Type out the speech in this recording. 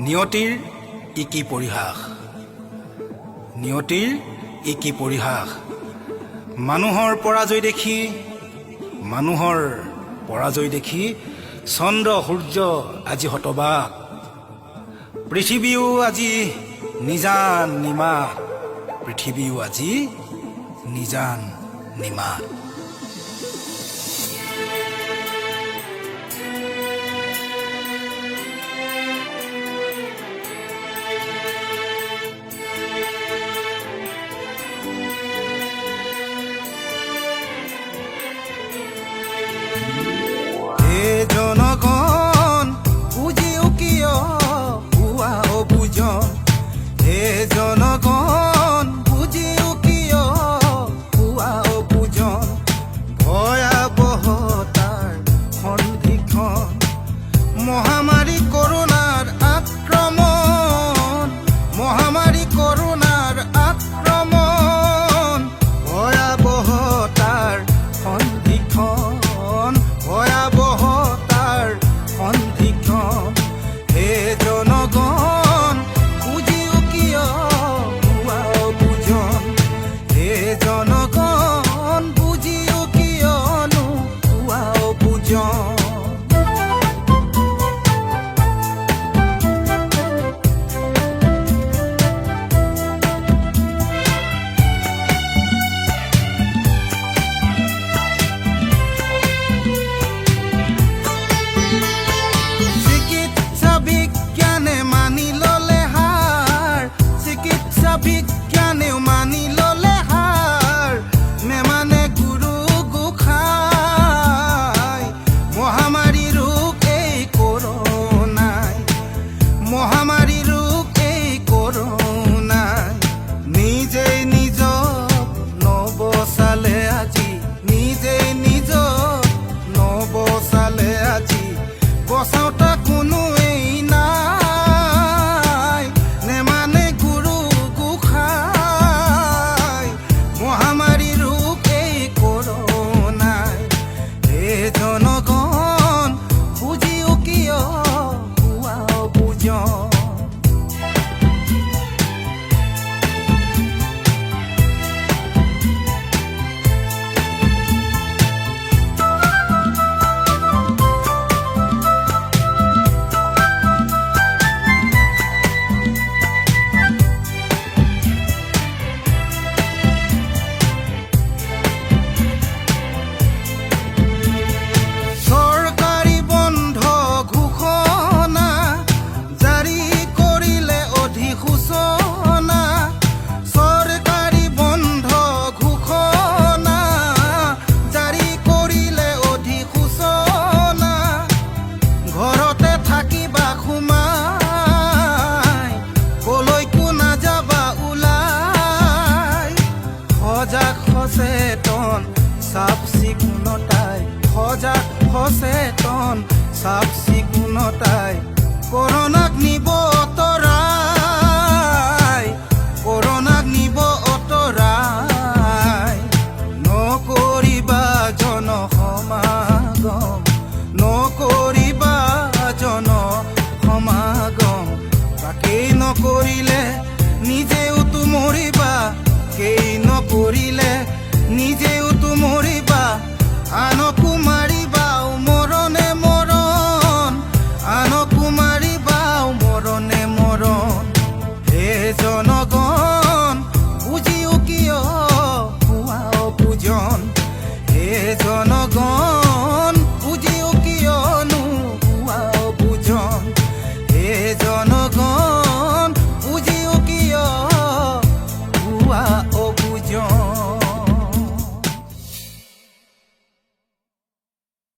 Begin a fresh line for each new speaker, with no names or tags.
নিয়তিৰ ইকি পৰিহাস, নিয়তিৰ ইকি পৰিহাস। মানুহৰ পৰাজয় দেখি চন্দ্ৰ সূৰ্য আজি হতবাক, পৃথিৱীও আজি নিজান নিমাত, পৃথিৱীও আজি নিজান নিমাত।
জনগণ বুজিও কিয় পুৱা অবুজন, হে জনগণ বুজিও কিয় পুৱা অবুজন। ভয়াবহতাৰ সন্ধিক্ষণ, মহামাৰী কৰোণাৰ আক্ৰমণ, মহামাৰী কৰোণাৰ আক্ৰমণ। ভয়াবহতাৰ সন্ধিক্ষণ, ভয়াবহতাৰ সন্ধিক্ষণ। হে জনগণ বুজিও কিয় পুৱা অবুজন, হে জনগণ বুজিও কিয়নো পুৱা অবুজন। বিজ্ঞানেও মানি ললে হার, নেমানে গুরু গোসাঁই। মহামারী রোগ এই করোনাই, মহামারী রোগ এই করোনাই। নিজেই নিজক নবচালে আজি, নিজেই নিজক নবচালে আজি, বচাওতা কোনো এই নাই। নেমানে গুৰু গোসাঁই, মহামাৰী ৰোগ এই কৰোণাই। হে জনগণ বুজিও কিয় পুৱা অবুজন। চৰকাৰী বন্ধ ঘোষণা জাৰি কৰিলে অধিসূচনা, চৰকাৰী বন্ধ ঘোষণা জাৰি কৰিলে অধিসূচনা। ঘৰতে থাকিবা সোমাই, কলৈকো নাযাবা ওলাই। সজাগ সচেতন চাফ চিকুণতাই, সজাগ সচেতন চাফ চিকুণতাই, কৰোণাক নিব